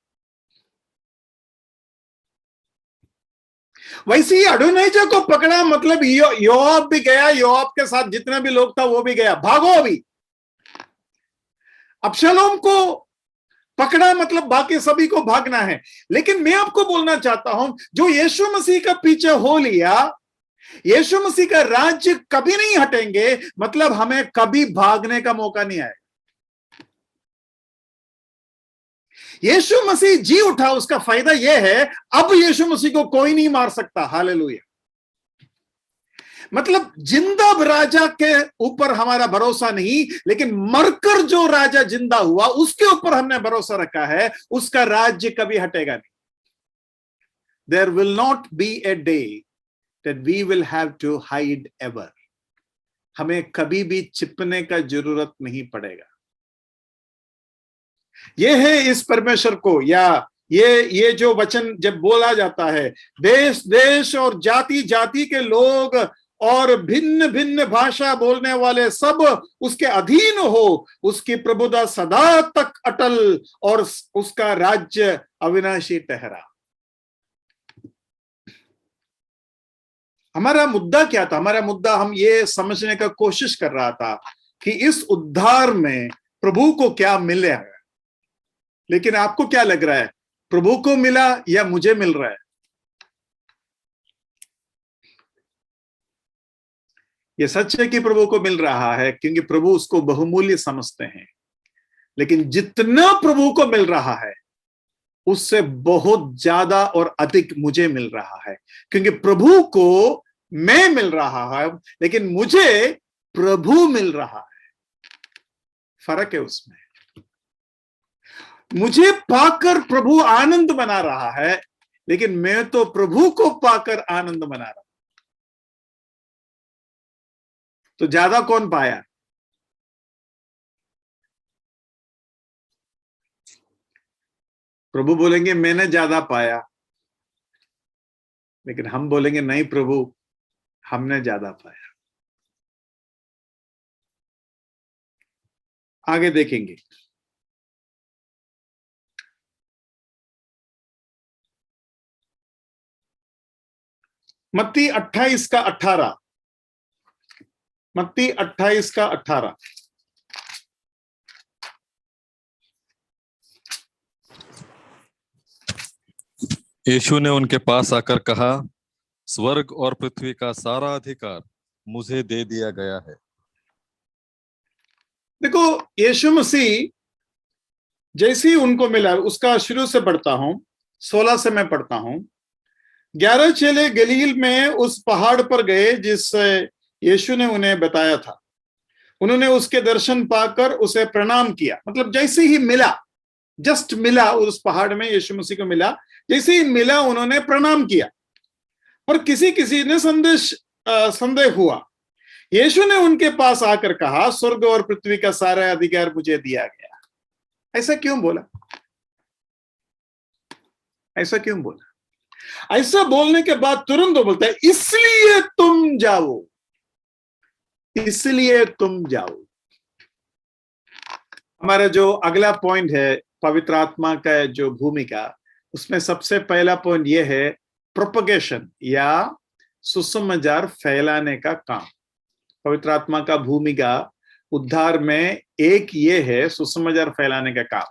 वैसे ही अडोनाइजा को पकड़ा, मतलब योआब भी गया, योआब के साथ जितना भी लोग था वो भी गया, भागो अभी। अबशालोम को पकड़ा मतलब बाकी सभी को भागना है। लेकिन मैं आपको बोलना चाहता हूं, जो यीशु मसीह का पीछे हो लिया, यीशु मसीह का राज्य कभी नहीं हटेंगे, मतलब हमें कभी भागने का मौका नहीं आएगा। यीशु मसीह जी उठा, उसका फायदा यह है अब यीशु मसीह को कोई नहीं मार सकता। हालेलुया। मतलब जिंदा राजा के ऊपर हमारा भरोसा नहीं, लेकिन मरकर जो राजा जिंदा हुआ उसके ऊपर हमने भरोसा रखा है, उसका राज्य कभी हटेगा नहीं। There will not be a day that we will have to hide ever. हमें कभी भी छिपने का जरूरत नहीं पड़ेगा। यह है इस परमेश्वर को, या ये जो वचन जब बोला जाता है, देश देश और जाति जाति के लोग और भिन्न भिन्न भाषा बोलने वाले सब उसके अधीन हो, उसकी प्रभुता सदा तक अटल और उसका राज्य अविनाशी ठहरा। हमारा मुद्दा क्या था? हमारा मुद्दा, हम ये समझने का कोशिश कर रहा था कि इस उद्धार में प्रभु को क्या मिला है। लेकिन आपको क्या लग रहा है, प्रभु को मिला या मुझे मिल रहा है? यह सच है कि प्रभु को मिल रहा है, क्योंकि प्रभु उसको बहुमूल्य समझते हैं। लेकिन जितना प्रभु को मिल रहा है उससे बहुत ज्यादा और अधिक मुझे मिल रहा है, क्योंकि प्रभु को मैं मिल रहा है, लेकिन मुझे प्रभु मिल रहा है। फर्क है उसमें। मुझे पाकर प्रभु आनंद बना रहा है, लेकिन मैं तो प्रभु को पाकर आनंद बना रहा हूं। तो ज्यादा कौन पाया? प्रभु बोलेंगे मैंने ज्यादा पाया, लेकिन हम बोलेंगे नहीं प्रभु, हमने ज्यादा पाया। आगे देखेंगे। मत्ती 28 का 18, मत्ती 28 का 18। यीशु ने उनके पास आकर कहा, स्वर्ग और पृथ्वी का सारा अधिकार मुझे दे दिया गया है। देखो, यीशु मसीह जैसे ही उनको मिला, उसका शुरू से पढ़ता हूं, 16 से मैं पढ़ता हूं। 11 चेले गलील में उस पहाड़ पर गए जिस यीशु ने उन्हें बताया था। उन्होंने उसके दर्शन पाकर उसे प्रणाम किया। मतलब जैसे ही मिला, जस्ट मिला, उस पहाड़ में यीशु मसीह को मिला, जैसे ही मिला उन्होंने प्रणाम किया। पर किसी किसी ने संदेह हुआ। यीशु ने उनके पास आकर कहा, स्वर्ग और पृथ्वी का सारा अधिकार मुझे दिया गया। ऐसा क्यों बोला? ऐसा क्यों बोला? ऐसा बोलने के बाद तुरंत वो बोलता है, इसलिए तुम जाओ, इसलिए तुम जाओ। हमारा जो अगला पॉइंट है पवित्र आत्मा का जो भूमिका, उसमें सबसे पहला पॉइंट यह है प्रोपगेशन या सुसमाचार फैलाने का काम। पवित्र आत्मा का भूमिका उद्धार में एक ये है सुसमाचार फैलाने का काम,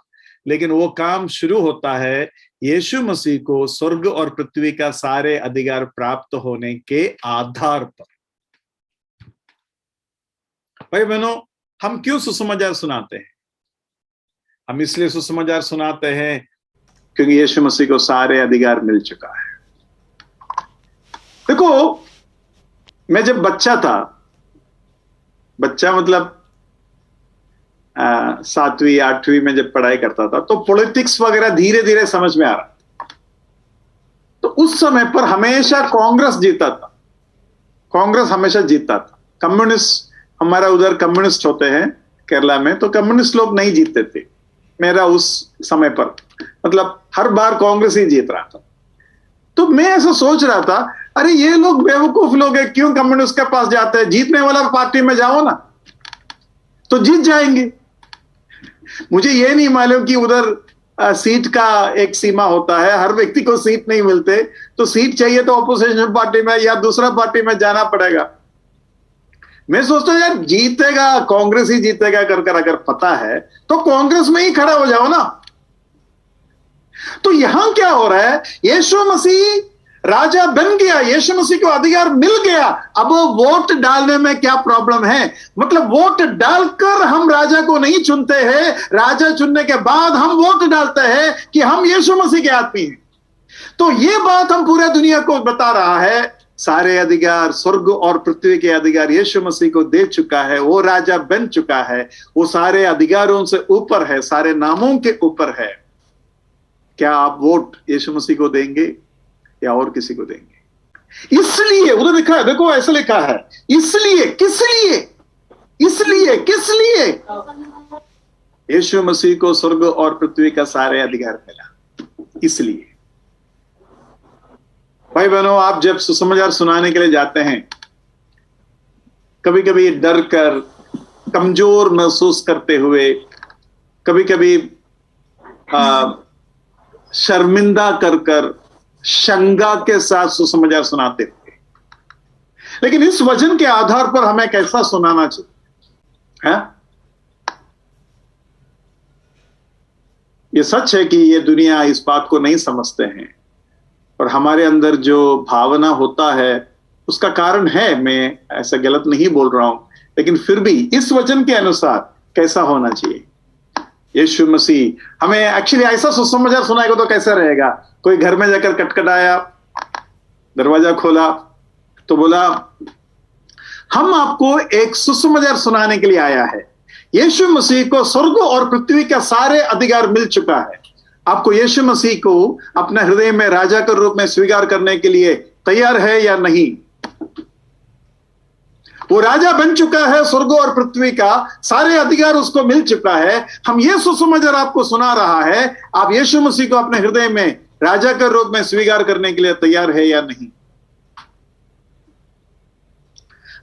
लेकिन वो काम शुरू होता है यीशु मसीह को स्वर्ग और पृथ्वी का सारे अधिकार प्राप्त होने के आधार पर। भाई बहनों, हम क्यों सुसमाचार सुनाते हैं? हम इसलिए सुसमाचार सुनाते हैं क्योंकि यीशु मसीह को सारे अधिकार मिल चुका है। देखो, मैं जब बच्चा था, बच्चा मतलब 7वीं 8वीं में जब पढ़ाई करता था, तो पॉलिटिक्स वगैरह धीरे धीरे समझ में आ रहा था। तो उस समय पर हमेशा कांग्रेस जीता था, कांग्रेस हमेशा जीतता था। कम्युनिस्ट, हमारा उधर कम्युनिस्ट होते हैं केरला में, तो कम्युनिस्ट लोग नहीं जीतते थे मेरा उस समय पर, मतलब हर बार कांग्रेस ही जीत रहा था। तो मैं ऐसा सोच रहा था, अरे ये लोग बेवकूफ लोग हैं, क्यों कम्युनिस्ट के पास जाते हैं? जीतने वाला पार्टी में जाओ ना, तो जीत जाएंगे। मुझे ये नहीं मालूम कि उधर सीट का एक सीमा होता है, हर व्यक्ति को सीट नहीं मिलते, तो सीट चाहिए तो ऑपोजिशन पार्टी में या दूसरा पार्टी में जाना पड़ेगा। मैं सोचता हूं यार जीतेगा कांग्रेस ही जीतेगा कर अगर पता है तो कांग्रेस में ही खड़ा हो जाओ ना। तो यहां क्या हो रहा है, यीशु मसीह राजा बन गया, यीशु मसीह को अधिकार मिल गया, अब वोट डालने में क्या प्रॉब्लम है? मतलब वोट डालकर हम राजा को नहीं चुनते हैं, राजा चुनने के बाद हम वोट डालते हैं कि हम यीशु मसीह के आदमी हैं। तो ये बात हम पूरे दुनिया को बता रहा है, सारे अधिकार स्वर्ग और पृथ्वी के अधिकार यीशु मसीह को दे चुका है, वो राजा बन चुका है, वो सारे अधिकारों से ऊपर है, सारे नामों के ऊपर है। क्या आप वोट यीशु मसीह को देंगे या और किसी को देंगे? इसलिए उधर लिखा है, देखो ऐसा लिखा है, इसलिए किस लिए, इसलिए किस लिए यीशु मसीह को स्वर्ग और पृथ्वी का सारे अधिकार मिला? इसलिए भाई बहनों, आप जब सुसमाचार सुनाने के लिए जाते हैं, कभी कभी डर कर, कमजोर महसूस करते हुए, कभी कभी शर्मिंदा कर शंका के साथ सुसमाचार सुनाते थे। लेकिन इस वचन के आधार पर हमें कैसा सुनाना चाहिए है? ये सच है कि ये दुनिया इस बात को नहीं समझते हैं, और हमारे अंदर जो भावना होता है उसका कारण है, मैं ऐसा गलत नहीं बोल रहा हूं, लेकिन फिर भी इस वचन के अनुसार कैसा होना चाहिए? यीशु मसीह हमें एक्चुअली ऐसा सुसमाचार सुनाएगा तो कैसा रहेगा? कोई घर में जाकर खटखटाया, दरवाजा खोला तो बोला हम आपको एक सुसमाचार सुनाने के लिए आया है, यीशु मसीह को स्वर्ग और पृथ्वी का सारे अधिकार मिल चुका है, आपको यीशु मसीह को अपने हृदय में राजा के रूप में स्वीकार करने के लिए तैयार है या नहीं? वो राजा बन चुका है, स्वर्ग और पृथ्वी का सारे अधिकार उसको मिल चुका है। हम ये सुसमाचार आपको सुना रहा है, आप यीशु मसीह को अपने हृदय में राजा के रूप में स्वीकार करने के लिए तैयार है या नहीं?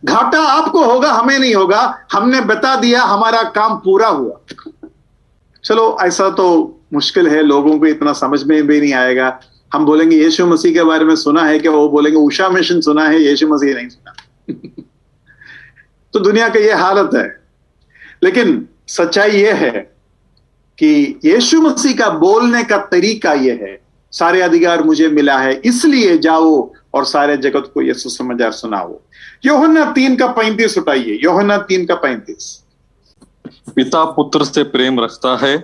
घाटा आपको होगा, हमें नहीं होगा, हमने बता दिया, हमारा काम पूरा हुआ। चलो ऐसा तो मुश्किल है, लोगों को इतना समझ में भी नहीं आएगा। हम बोलेंगे यीशु मसीह के बारे में सुना है क्या? वो बोलेंगे उषा मिशन सुना है, यीशु मसीह नहीं सुना। तो दुनिया का ये हालत है। लेकिन सच्चाई ये है कि यीशु मसीह का बोलने का तरीका ये है, सारे अधिकार मुझे मिला है, इसलिए जाओ और सारे जगत को ये सुसमाचार सुनाओ। यूहन्ना 3:35 उठाइए, यूहन्ना 3:35। पिता पुत्र से प्रेम रखता है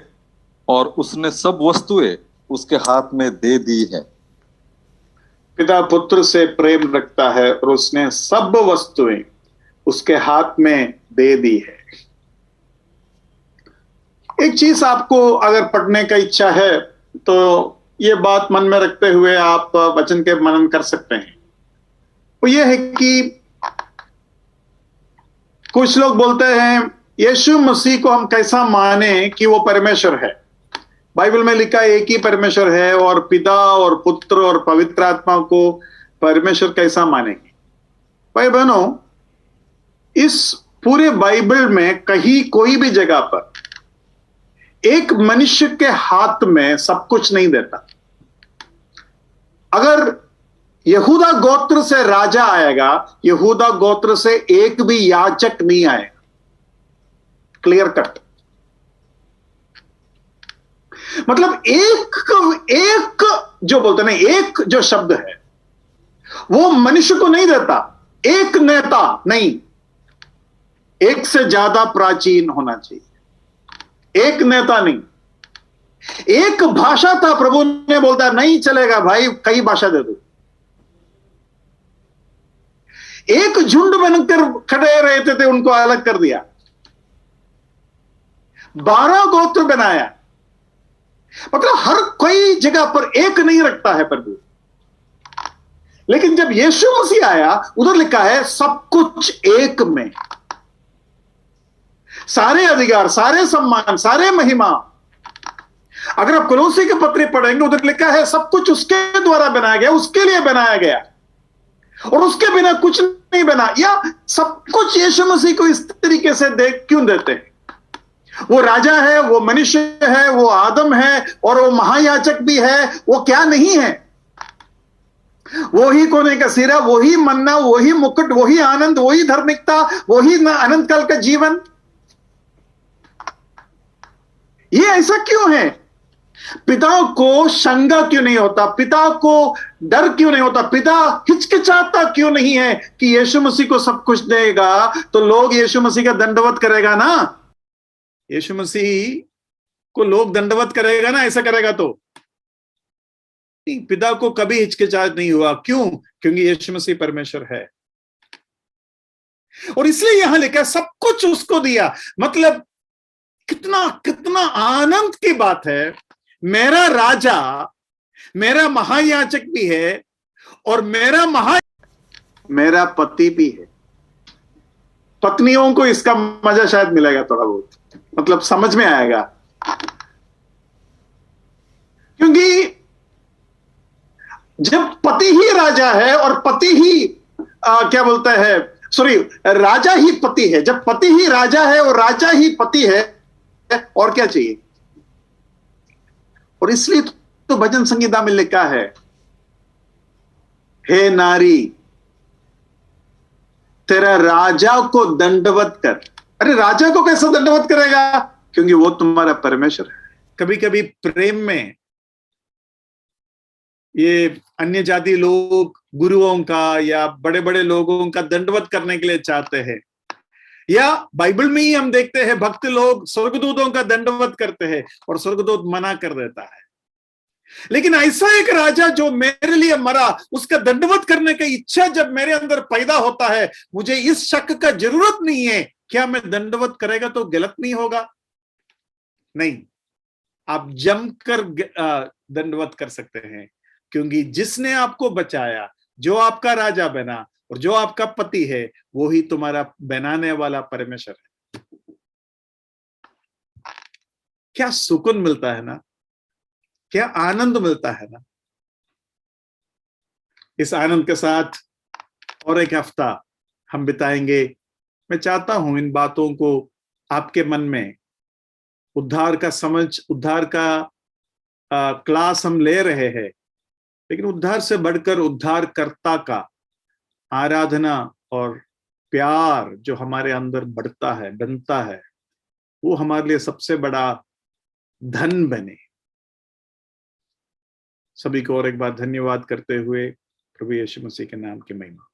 और उसने सब वस्तुएं उसके हाथ में दे दी है। पिता पुत्र से प्रेम रखता है और उसने सब वस्तुएं उसके हाथ में दे दी है। एक चीज आपको अगर पढ़ने का इच्छा है तो ये बात मन में रखते हुए आप वचन के मनन कर सकते हैं। वो ये है कि कुछ लोग बोलते हैं यीशु मसीह को हम कैसा माने कि वो परमेश्वर है। बाइबल में लिखा है एक ही परमेश्वर है, और पिता और पुत्र और पवित्र आत्मा को परमेश्वर कैसा मानेंगे? भाई बहनों, इस पूरे बाइबल में कहीं कोई भी जगह पर एक मनुष्य के हाथ में सब कुछ नहीं देता। अगर यहूदा गोत्र से राजा आएगा, यहूदा गोत्र से एक भी याजक नहीं आएगा। Clear cut. मतलब एक जो बोलते ना, एक जो शब्द है वो मनुष्य को नहीं देता। एक नेता नहीं, एक से ज्यादा प्राचीन होना चाहिए। एक नेता नहीं, एक भाषा था। प्रभु ने बोलता नहीं चलेगा भाई, कई भाषा दे दो। एक झुंड बनकर खड़े रहते थे, उनको अलग कर दिया। 12 गोत्र बनाया। मतलब हर कोई जगह पर एक नहीं रखता है प्रभु। लेकिन जब यीशु मसीह आया, उधर लिखा है सब कुछ एक में, सारे अधिकार, सारे सम्मान, सारे महिमा। अगर आप कोलोसी के पत्र पढ़ेंगे, उधर लिखा है सब कुछ उसके द्वारा बनाया गया, उसके लिए बनाया गया, और उसके बिना कुछ नहीं बना। या सब कुछ यीशु मसीह को इस तरीके से क्यों देते हैं? वो राजा है, वो मनुष्य है, वो आदम है, और वो महायाजक भी है, वो क्या नहीं है? वही कोने का सिरा, वही मन्ना, वही मुकुट, वही आनंद, वही धार्मिकता, वही अनंत काल का जीवन। ये ऐसा क्यों है? पिता को शंका क्यों नहीं होता? पिता को डर क्यों नहीं होता? पिता हिचकिचाता क्यों नहीं है कि यीशु मसीह को सब कुछ देगा तो लोग यीशु मसीह का दंडवत करेगा ना? यीशु मसीह को लोग दंडवत करेगा ना, ऐसा करेगा तो पिता को कभी हिचकिचाहट नहीं हुआ। क्यों? क्योंकि यीशु मसीह परमेश्वर है। और इसलिए यहां लिखा सब कुछ उसको दिया। मतलब कितना कितना आनंद की बात है। मेरा राजा, मेरा महायाजक भी है और मेरा पति भी है। पत्नियों को इसका मजा शायद मिलेगा थोड़ा बहुत, मतलब समझ में आएगा। क्योंकि जब पति ही राजा है और पति ही क्या बोलता है, सॉरी, राजा ही पति है। जब पति ही राजा है और राजा ही पति है, और क्या चाहिए? और इसलिए तो भजन संगीता में लिखा है, हे नारी तेरा राजा को दंडवत कर। अरे राजा को कैसे दंडवत करेगा? क्योंकि वो तुम्हारा परमेश्वर है। कभी कभी प्रेम में ये अन्य जाति लोग गुरुओं का या बड़े बड़े लोगों का दंडवत करने के लिए चाहते हैं, या बाइबल में ही हम देखते हैं भक्त लोग स्वर्गदूतों का दंडवत करते हैं और स्वर्गदूत मना कर देता है। लेकिन ऐसा एक राजा जो मेरे लिए मरा, उसका दंडवत करने की इच्छा जब मेरे अंदर पैदा होता है, मुझे इस शक का जरूरत नहीं है क्या मैं दंडवत करेगा तो गलत नहीं होगा। नहीं, आप जमकर दंडवत कर सकते हैं, क्योंकि जिसने आपको बचाया, जो आपका राजा बना और जो आपका पति है, वो ही तुम्हारा बनाने वाला परमेश्वर है। क्या सुकून मिलता है ना, क्या आनंद मिलता है ना। इस आनंद के साथ और एक हफ्ता हम बिताएंगे। मैं चाहता हूं इन बातों को आपके मन में, उद्धार का समझ, उद्धार का क्लास हम ले रहे हैं, लेकिन उद्धार से बढ़कर उद्धारकर्ता का आराधना और प्यार जो हमारे अंदर बढ़ता है, बनता है, वो हमारे लिए सबसे बड़ा धन बने। सभी को और एक बार धन्यवाद करते हुए प्रभु यीशु मसीह के नाम की महिमा।